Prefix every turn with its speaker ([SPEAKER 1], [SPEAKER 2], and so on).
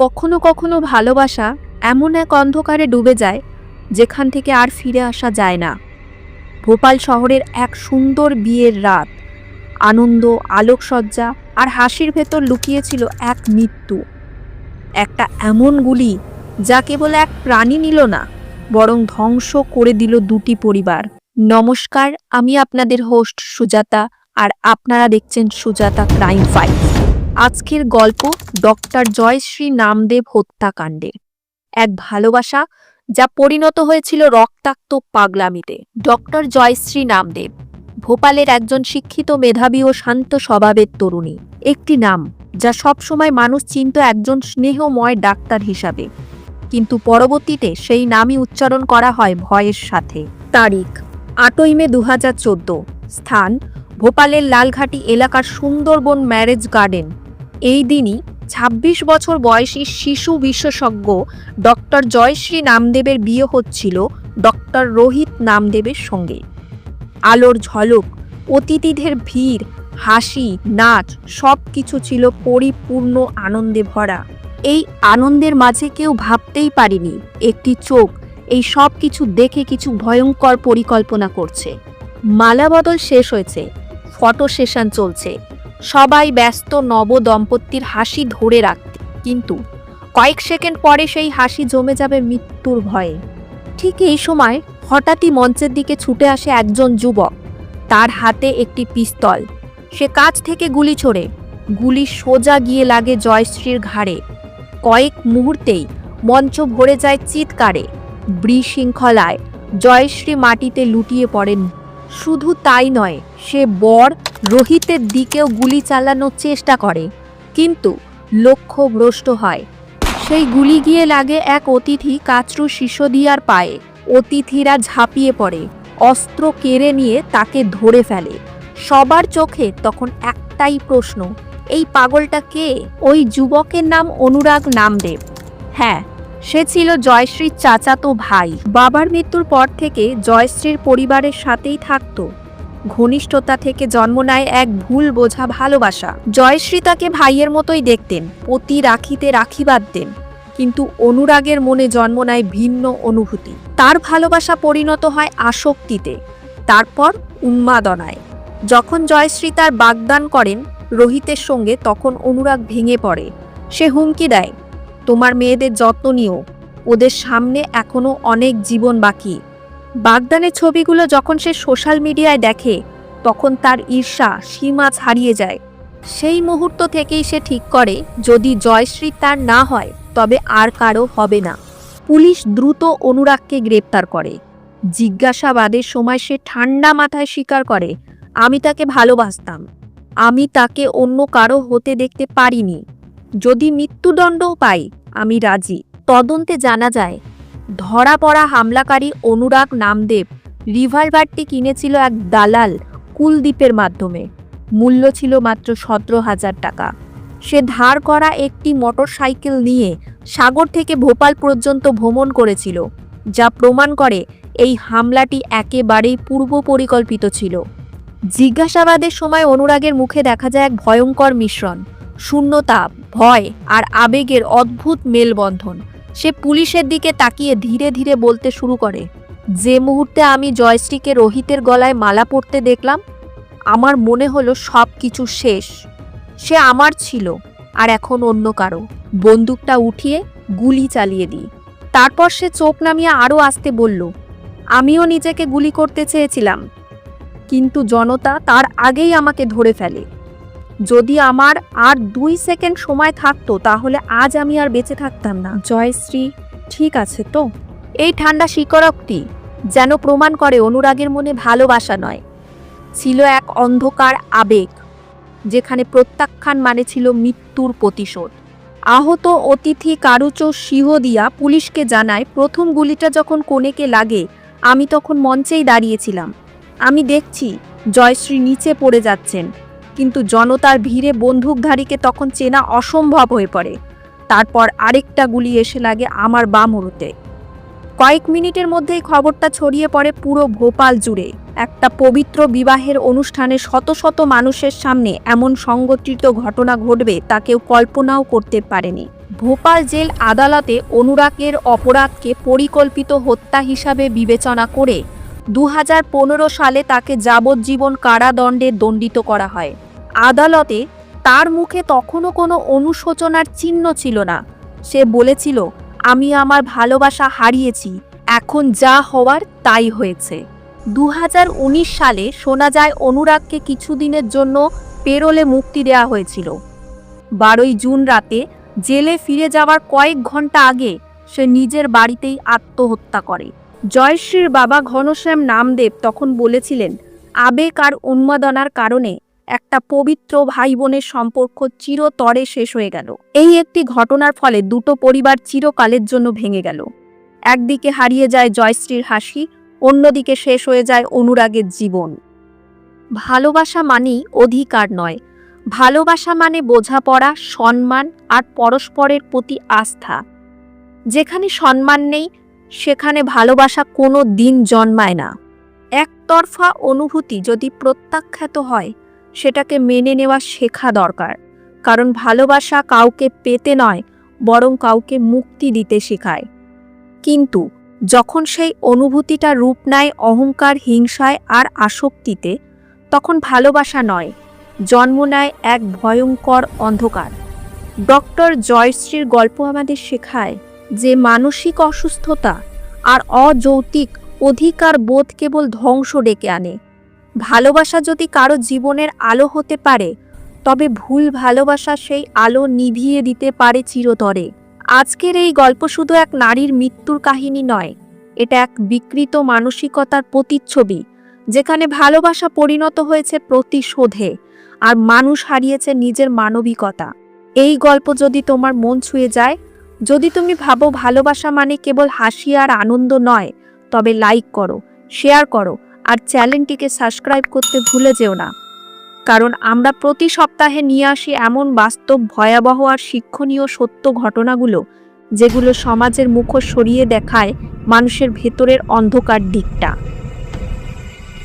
[SPEAKER 1] কখনো কখনো ভালোবাসা এমন এক অন্ধকারে ডুবে যায় যেখান থেকে আর ফিরে আসা যায় না। ভোপাল শহরের এক সুন্দর বিয়ের রাত, আনন্দ, আলোকসজ্জা আর হাসির ভেতর লুকিয়েছিল এক মৃত্যু। একটা এমন গুলি যা কেবল এক প্রাণী নিল না, বরং ধ্বংস করে দিল দুটি পরিবার। নমস্কার, আমি আপনাদের হোস্ট সুজাতা, আর আপনারা দেখছেন সুজাতা ক্রাইম ফাইল। আজকের গল্প ডক্টর জয়শ্রী নামদেব হত্যাকাণ্ডে। এক ভালোবাসা যা পরিণত হয়েছিল রক্তাক্ত পাগলামিতে। ডক্টর জয়শ্রী নামদেব ভোপালের একজন শিক্ষিত, মেধাবী ও শান্ত স্বভাবের তরুণী। একটি নাম যা সবসময় মানুষ চিনত একজন স্নেহময় ডাক্তার হিসাবে, কিন্তু পরবর্তীতে সেই নামই উচ্চারণ করা হয় ভয়ের সাথে। তারিখ 8ই মে 2014। স্থান ভোপালের লালঘাটি এলাকার সুন্দরবন ম্যারেজ গার্ডেন। এই দিনই 26 বছর বয়সী শিশু বিশেষজ্ঞ ডক্টর জয়শ্রী নামদেবের বিয়ে হচ্ছিল ডক্টর রোহিত নামদেবের সঙ্গে। আলোর ঝলক, অতিথিদের ভিড়, হাসি, নাচ সব কিছু ছিল পরিপূর্ণ আনন্দে ভরা। এই আনন্দের মাঝে কেউ ভাবতেই পারেনি একটি চোখ এই সব কিছু দেখে কিছু ভয়ঙ্কর পরিকল্পনা করছে। মালাবদল শেষ হয়েছে, ফটো সেশন চলছে, সবাই ব্যস্ত নব দম্পতির হাসি ধরে রাখতে, কিন্তু কয়েক সেকেন্ড পরে সেই হাসি জমে যাবে মৃত্যুর ভয়ে। ঠিক এই সময় হঠাৎই মঞ্চের দিকে ছুটে আসে একজন যুবক, তার হাতে একটি পিস্তল। সে কাছ থেকে গুলি ছোড়ে, গুলি সোজা গিয়ে লাগে জয়শ্রীর ঘাড়ে। কয়েক মুহূর্তেই মঞ্চ ভরে যায় চিৎকারে, বিশৃঙ্খলায় জয়শ্রী মাটিতে লুটিয়ে পড়েন। শুধু তাই নয়, সে বর রোহিতের দিকেও গুলি চালানোর চেষ্টা করে, কিন্তু লক্ষ্য ভ্রষ্ট হয়। সেই গুলি গিয়ে লাগে এক অতিথি কাচরু সিসোদিয়ার পায়ে। অতিথিরা ঝাঁপিয়ে পড়ে, অস্ত্র কেড়ে নিয়ে তাকে ধরে ফেলে। সবার চোখে তখন একটাই প্রশ্ন, এই পাগলটা কে? ওই যুবকের নাম অনুরাগ নামদেব। হ্যাঁ, সে ছিল জয়শ্রীর চাচাতো ভাই। বাবার মৃত্যুর পর থেকে জয়শ্রীর পরিবারের সাথেই থাকতো। ঘনিষ্ঠতা থেকে জন্ম নেয় এক ভুল বোঝা ভালোবাসা। জয়শ্রী তাকে ভাইয়ের মতোই দেখতেন, প্রতি রাখিতে রাখি বাঁধতেন, কিন্তু অনুরাগের মনে জন্ম নেয় ভিন্ন অনুভূতি। তার ভালোবাসা পরিণত হয় আসক্তিতে, তারপর উন্মাদনায়। যখন জয়শ্রী তার বাগদান করেন রোহিতের সঙ্গে, তখন অনুরাগ ভেঙে পড়ে। সে হুমকি দেয়, তোমার মেয়েদের যত্ন নিও, ওদের সামনে এখনো অনেক জীবন বাকি। বাগদানের ছবিগুলো যখন সে সোশ্যাল মিডিয়ায় দেখে, তখন তার ঈর্ষা সীমা ছাড়িয়ে যায়। সেই মুহূর্ত থেকেই সে ঠিক করে, যদি জয়শ্রী তার না হয় তবে আর কারো হবে না। পুলিশ দ্রুত অনুরাগকে গ্রেপ্তার করে। জিজ্ঞাসাবাদের সময় সে ঠান্ডা মাথায় স্বীকার করে, আমি তাকে ভালোবাসতাম, আমি তাকে অন্য কারো হতে দেখতে পারিনি। যদি মৃত্যুদণ্ডও পাই আমি রাজি। তদন্তে জানা যায়, ধরা পড়া হামলাকারী অনুরাগ নামদেব রিভলভারটি কিনেছিল এক দালাল কুলদীপের মাধ্যমে। মূল্য ছিল মাত্র 17,000 টাকা। সে ধার করা একটি মোটরসাইকেল নিয়ে সাগর থেকে ভোপাল পর্যন্ত ভ্রমণ করেছিল, যা প্রমাণ করে এই হামলাটি একেবারেই পূর্ব পরিকল্পিত ছিল। জিজ্ঞাসাবাদের সময় অনুরাগের মুখে দেখা যায় এক ভয়ঙ্কর মিশ্রণ, শূন্যতা, ভয় আর আবেগের অদ্ভুত মেলবন্ধন। সে পুলিশের দিকে তাকিয়ে ধীরে ধীরে বলতে শুরু করে, যে মুহূর্তে আমি জয়শ্রীকে রোহিতের গলায় মালা পরতে দেখলাম, আমার মনে হলো সব কিছু শেষ। সে আমার ছিল, আর এখন অন্য কারো। বন্দুকটা উঠিয়ে গুলি চালিয়ে দিই। তারপর সে চোখ নামিয়ে আরও আস্তে বলল, আমিও নিজেকে গুলি করতে চেয়েছিলাম, কিন্তু জনতা তার আগেই আমাকে ধরে ফেলে। যদি আমার আর 2 সেকেন্ড সময় থাকতো, তাহলে আজ আমি আর বেঁচে থাকতাম না। জয়শ্রী ঠিক আছে তো? এই ঠান্ডা স্বীকারোক্তি যেন প্রমাণ করে অনুরাগের মনে ভালোবাসা নয়, ছিল এক অন্ধকার আবেগ, যেখানে প্রত্যাখ্যান মানে ছিল মৃত্যুর প্রতিশোধ। আহত অতিথি কারুচো সিসোদিয়া পুলিশকে জানায়, প্রথম গুলিটা যখন কনেকে লাগে, আমি তখন মঞ্চেই দাঁড়িয়েছিলাম। আমি দেখছি জয়শ্রী নিচে পড়ে যাচ্ছেন, কিন্তু জনতার ভিড়ে বন্দুকধারীকে তখন চেনা অসম্ভব হয়ে পড়ে। তারপর আরেকটা গুলি এসে লাগে আমার বাম উরুতে। কয়েক মিনিটের মধ্যেই খবরটা ছড়িয়ে পড়ে পুরো ভোপাল জুড়ে। একটা পবিত্র বিবাহের অনুষ্ঠানে শত শত মানুষের সামনে এমন সংঘটিত ঘটনা ঘটবে তা কেউ কল্পনাও করতে পারেনি। ভোপাল জেল আদালতে অনুরাগের অপরাধকে পরিকল্পিত হত্যা হিসাবে বিবেচনা করে 2015 সালে তাকে যাবজ্জীবন কারাদণ্ডে দণ্ডিত করা হয়। আদালতে তার মুখে তখনও কোনো অনুশোচনার চিহ্ন ছিল না। সে বলেছিল, আমি আমার ভালোবাসা হারিয়েছি, এখন যা হওয়ার তাই হয়েছে। 2019 সালে শোনা যায় অনুরাগকে কিছুদিনের জন্য পেরোলে মুক্তি দেওয়া হয়েছিল। 12 জুন রাতে জেলে ফিরে যাওয়ার কয়েক ঘন্টা আগে সে নিজের বাড়িতেই আত্মহত্যা করে। জয়শ্রীর বাবা ঘনশ্যাম নামদেব তখন বলেছিলেন, আবেগ আর উন্মাদনার কারণে একটা পবিত্র ভাই বোনের সম্পর্ক চিরতরে শেষ হয়ে গেল। এই একটি ঘটনার ফলে দুটো পরিবার চিরকালের জন্য ভেঙে গেল। একদিকে হারিয়ে যায় জয়শ্রীর হাসি, অন্যদিকে শেষ হয়ে যায় অনুরাগের জীবন। ভালোবাসা মানেই অধিকার নয়, ভালোবাসা মানে বোঝাপড়া, সম্মান আর পরস্পরের প্রতি আস্থা। যেখানে সম্মান নেই সেখানে ভালোবাসা কোনো দিন জন্মায় না। একতরফা অনুভূতি যদি প্রত্যাখ্যাত হয় সেটাকে মেনে নেওয়া শেখা দরকার, কারণ ভালোবাসা কাউকে পেতে নয়, বরং কাউকে মুক্তি দিতে শেখায়। কিন্তু যখন সেই অনুভূতিটা রূপ নেয় অহংকার, হিংসায় আর আসক্তিতে, তখন ভালোবাসা নয়, জন্ম নেয় এক ভয়ঙ্কর অন্ধকার। ডক্টর জয়শ্রীর গল্প আমাদের শেখায় যে মানসিক অসুস্থতা আর অযৌক্তিক অধিকার বোধ কেবল ধ্বংস ডেকে আনে। ভালোবাসা যদি কারো জীবনের আলো হতে পারে, তবে ভুল ভালোবাসা সেই আলো নিভিয়ে দিতে পারে চিরতরে। আজকের এই গল্প শুধু এক নারীর মৃত্যুর কাহিনী নয়, এটা এক বিকৃত মানসিকতার প্রতিচ্ছবি, যেখানে ভালোবাসা পরিণত হয়েছে প্রতিশোধে আর মানুষ হারিয়েছে নিজের মানবিকতা। এই গল্প যদি তোমার মন ছুঁয়ে যায়, যদি তুমি ভাবো ভালোবাসা মানে কেবল হাসি আর আনন্দ নয়, তবে লাইক করো, শেয়ার করো আর চ্যানেলটিকে সাবস্ক্রাইব করতে ভুলে যেও না। কারণ আমরা প্রতি সপ্তাহে নিয়ে আসি এমন বাস্তব, ভয়াবহ আর শিক্ষণীয় সত্য ঘটনাগুলো, যেগুলো সমাজের মুখোশ সরিয়ে দেখায় মানুষের ভেতরের অন্ধকার দিকটা।